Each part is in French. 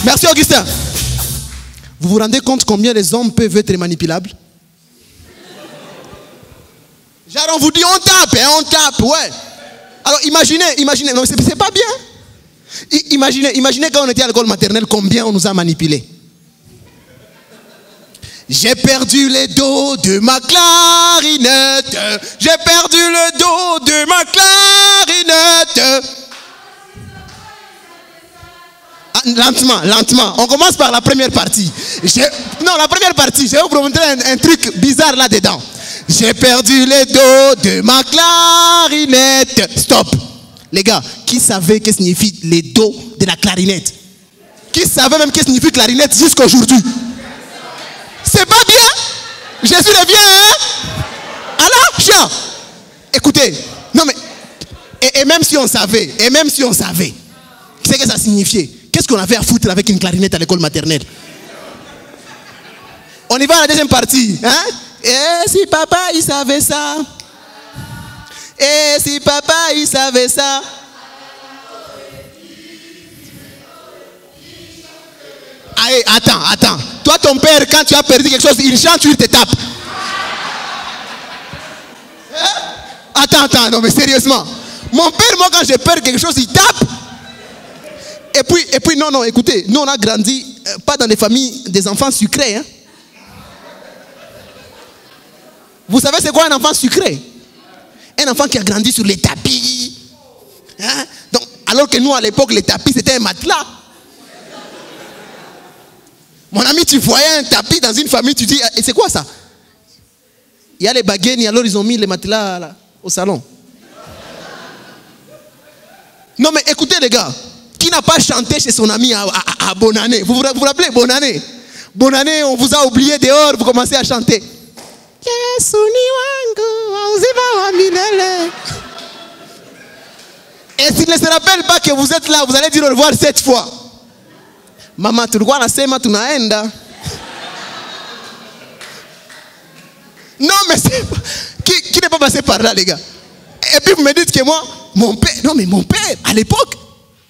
Merci Augustin. Vous vous rendez compte combien les hommes peuvent être manipulables? Genre on vous dit on tape, hein, on tape, ouais. Alors imaginez, non c'est pas bien. Imaginez quand on était à l'école maternelle, combien on nous a manipulés. J'ai perdu les dos de ma clarinette. J'ai perdu le dos de ma clarinette. Lentement. On commence par la première partie. La première partie, je vais vous montrer un truc bizarre là-dedans. J'ai perdu les dos de ma clarinette. Stop. Les gars, qui savait que signifie les dos de la clarinette? Qui savait même que signifie clarinette jusqu'à aujourd'hui? C'est pas bien? Jésus revient, hein? Alors, chien. Écoutez, non mais, et même si on savait, qu'est-ce que ça signifiait? Qu'est-ce qu'on avait à foutre avec une clarinette à l'école maternelle? On y va à la deuxième partie, hein? Et si papa il savait ça? Et si papa il savait ça? Allez, attends. Toi, ton père, quand tu as perdu quelque chose, il chante, tu te tapes. Attends, non mais sérieusement. Mon père, moi, quand j'ai peur de quelque chose, il tape. Et puis, non, écoutez, nous on a grandi, pas dans des familles des enfants sucrés. Hein. Vous savez c'est quoi un enfant sucré? Un enfant qui a grandi sur les tapis. Hein? Donc, alors que nous, à l'époque, les tapis, c'était un matelas. Mon ami, tu voyais un tapis dans une famille, tu dis, et c'est quoi ça? Il y a les baguettes, alors ils ont mis les matelas là, au salon. Non mais écoutez les gars, qui n'a pas chanté chez son ami à Bonne Année? Vous vous rappelez Bonne Année? Bonne Année, on vous a oublié dehors, vous commencez à chanter. Et s'il ne se rappelle pas que vous êtes là, vous allez dire au revoir 7 fois. Mama tulikuwa nasema tunaenda. Non mais qui n'est pas passé par là les gars? Et puis vous me dites que moi, mon père, à l'époque,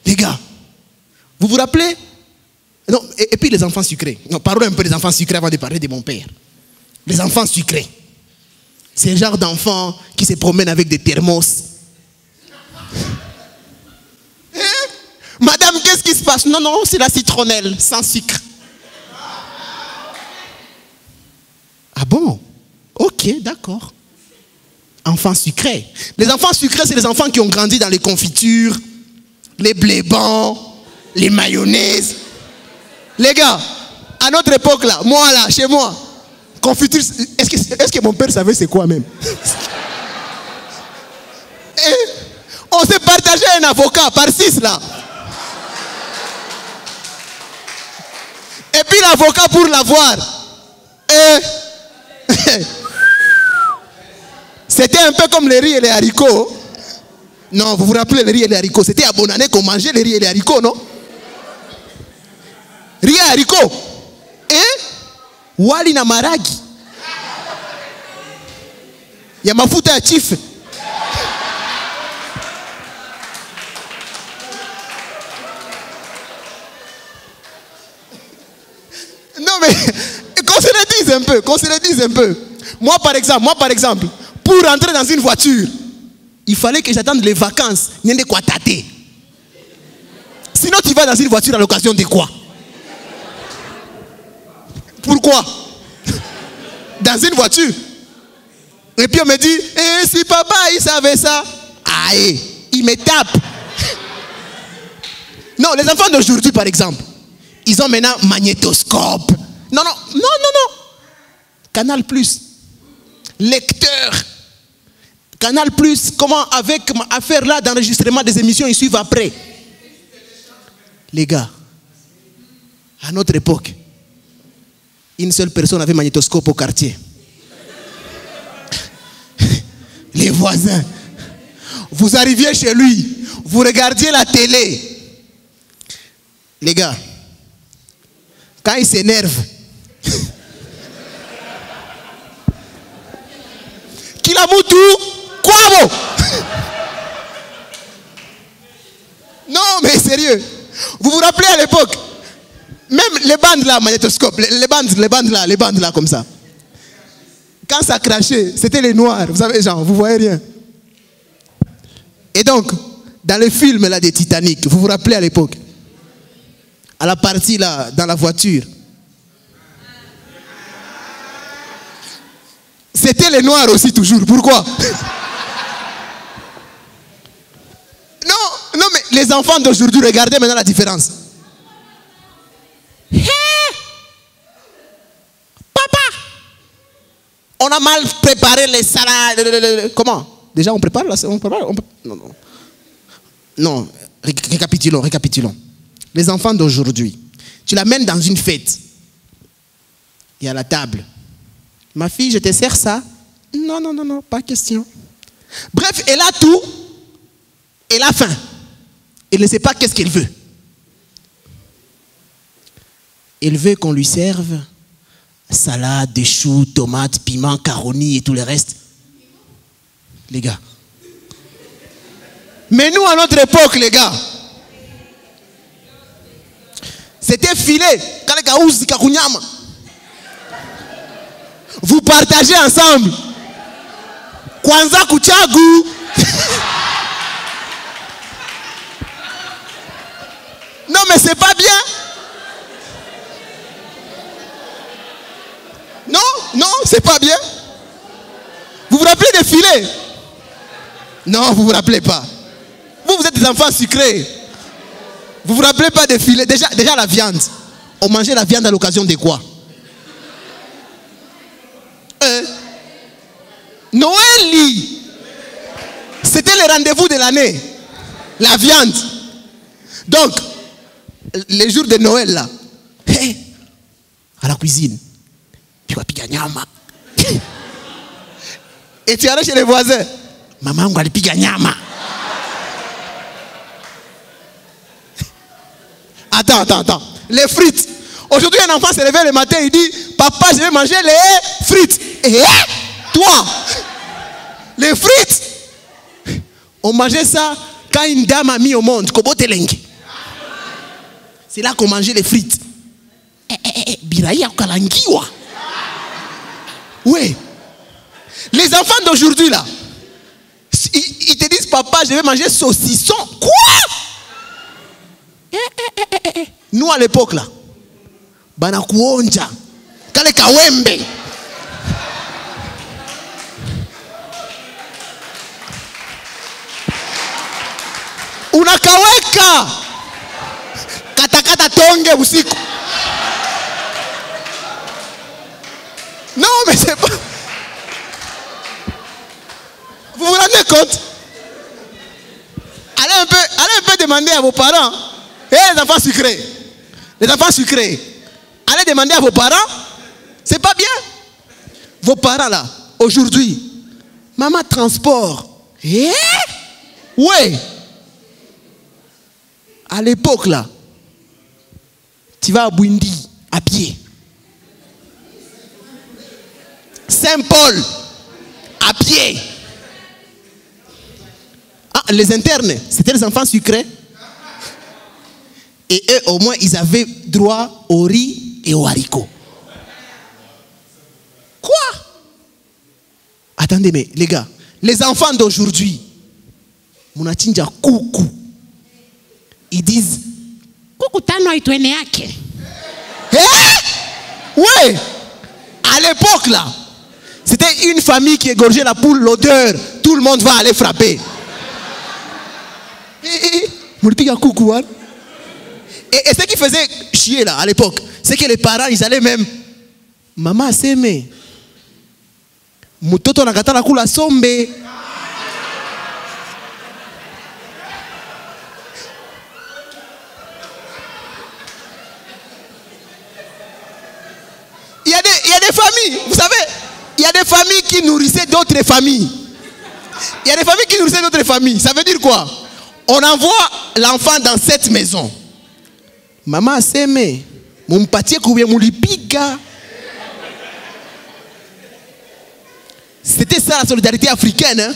les gars, vous vous rappelez? Non, et puis les enfants sucrés. Non, parlons un peu des enfants sucrés avant de parler de mon père. Les enfants sucrés. C'est le genre d'enfants qui se promènent avec des thermos. Madame, qu'est-ce qui se passe? Non, c'est la citronnelle, sans sucre. Ah bon? Ok, d'accord. Enfants sucrés. Les enfants sucrés, c'est les enfants qui ont grandi dans les confitures, les blés blancs, les mayonnaises. Les gars, à notre époque là, moi là, chez moi, confiture, est-ce que mon père savait c'est quoi même? Et on s'est partagé un avocat par 6 là. Et puis l'avocat pour l'avoir. C'était un peu comme les riz et les haricots. Non, vous vous rappelez les riz et les haricots? C'était à Bonne Année qu'on mangeait les riz et les haricots, non? Riz et haricots. Et wali na maragi. Ya mafuta ya chief. Non mais, qu'on se le dise un peu. Moi par exemple, pour rentrer dans une voiture, il fallait que j'attende les vacances. Sinon tu vas dans une voiture à l'occasion de quoi? Pourquoi? Dans une voiture. Et puis on me dit, si papa il savait ça, aïe, il me tape. Non, les enfants d'aujourd'hui par exemple, ils ont maintenant magnétoscope. Non. Canal Plus. Lecteur. Canal Plus. Comment avec affaire là d'enregistrement des émissions, ils suivent après. Les gars, à notre époque, une seule personne avait magnétoscope au quartier. Les voisins. Vous arriviez chez lui, vous regardiez la télé. Les gars, quand il s'énerve, Kilamutu, Kwabo. Non, mais sérieux. Vous vous rappelez à l'époque, Même les bandes là, magnétoscope, les bandes là, comme ça. Quand ça crachait, c'était les noirs. Vous savez, genre, vous voyez rien. Et donc, dans le film là des Titanic, vous vous rappelez à l'époque, à la partie là, dans la voiture, c'était les noirs aussi toujours. Pourquoi? Non, mais les enfants d'aujourd'hui, regardez maintenant la différence. Papa, on a mal préparé les salades. Comment? Déjà, on prépare là? Non, récapitulons. Les enfants d'aujourd'hui, tu l'amènes dans une fête. Il y a la table. Ma fille, je te sers ça. Non, pas question. Bref, elle a tout. Elle a faim. Elle ne sait pas qu'est-ce qu'elle veut. Elle veut qu'on lui serve salade, des choux, tomates, piments, caronis et tout le reste. Les gars. Mais nous, à notre époque, les gars, c'était filet. Vous partagez ensemble. Kwanza kuchagu. Non, mais c'est pas bien. Non, c'est pas bien. Vous vous rappelez des filets? Non, vous vous rappelez pas. Vous êtes des enfants sucrés. Vous vous rappelez pas des filets? Déjà la viande. On mangeait la viande à l'occasion de quoi? Noël. C'était le rendez-vous de l'année. La viande. Donc, les jours de Noël là, à la cuisine, tu vas piquer nyama. Et tu allais chez les voisins. Maman, on va piquer nyama. Attends. Les frites. Aujourd'hui, un enfant s'est levé le matin, il dit, papa, je vais manger les frites. Et toi, les frites, on mangeait ça quand une dame a mis au monde. C'est là qu'on mangeait les frites. Biraïa kalangiwa. Oui. Les enfants d'aujourd'hui là, ils te disent, papa, je vais manger saucisson. Quoi? Nous à l'époque là, banakuonja, kale kawembe. Unakaweka katakata tonge usiku. Non, mais c'est pas. Vous vous rendez compte? Allez un peu demander à vos parents. Les enfants sucrés. Les enfants sucrés. Allez demander à vos parents. C'est pas bien. Vos parents là, aujourd'hui, maman transport. Ouais. À l'époque là, tu vas à Bouindi à pied. Saint-Paul à pied. Les internes, c'était les enfants sucrés. Et eux, au moins, ils avaient droit au riz et au haricot. Quoi? Attendez, mais les gars, les enfants d'aujourd'hui, munachinja kuku. Ils disent kuku tano itwene yake. Ouais. À l'époque là, c'était une famille qui égorgeait la poule, l'odeur, tout le monde va aller frapper. Et ce qui faisait chier là à l'époque, c'est que les parents ils allaient même, maman s'aime, mutoto nakata la kula sombe. Il y a des familles, vous savez, il y a des familles qui nourrissaient d'autres familles. Il y a des familles qui nourrissaient d'autres familles. Ça veut dire quoi? On envoie l'enfant dans cette maison. Maman s'aime. Mon pâtier coubien moulipiga. C'était ça la solidarité africaine. Hein?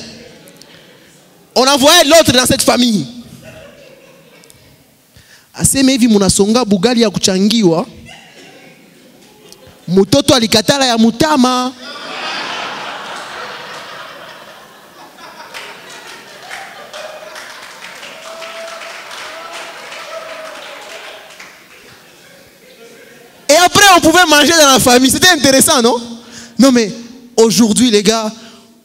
On envoyait l'autre dans cette famille. Aseme hivi munasonga bugali ya kuchangiwa. Mutoto alikatala ya mutama. Et après, on pouvait manger dans la famille. C'était intéressant, non? Non, mais aujourd'hui, les gars,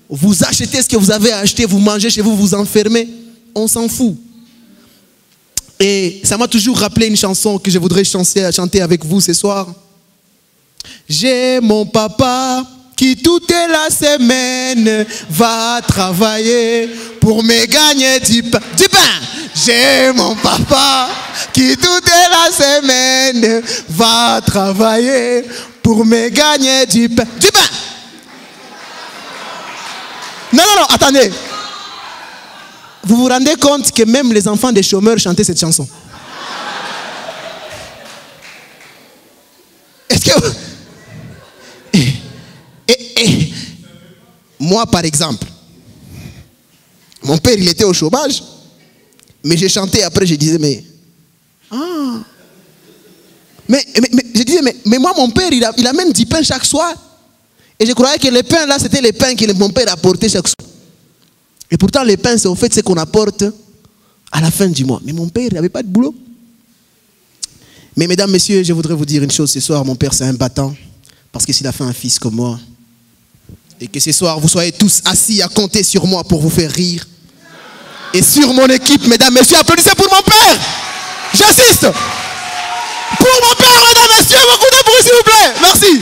vous achetez ce que vous avez acheté, vous mangez chez vous, vous enfermez. On s'en fout. Et ça m'a toujours rappelé une chanson que je voudrais chanter avec vous ce soir. J'ai mon papa qui toute la semaine va travailler pour me gagner du pain. Du pain! J'ai mon papa qui toute la semaine va travailler pour me gagner du pain. Du pain! Non, attendez. Vous vous rendez compte que même les enfants des chômeurs chantaient cette chanson? Est-ce que... Moi, par exemple, mon père, il était au chômage, mais j'ai chanté après, je disais, mais je disais, mais moi, mon père, il amène du pain chaque soir. Et je croyais que le pain, là, c'était le pain que mon père apportait chaque soir. Et pourtant, le pain, c'est au fait ce qu'on apporte à la fin du mois. Mais mon père, il n'avait pas de boulot. Mais mesdames, messieurs, je voudrais vous dire une chose ce soir. Mon père, c'est un battant. Parce que s'il a fait un fils comme moi, et que ce soir, vous soyez tous assis à compter sur moi pour vous faire rire. Et sur mon équipe, mesdames, messieurs, applaudissez pour mon père. J'insiste. Pour mon père, mesdames, messieurs, beaucoup de bruit, s'il vous plaît. Merci.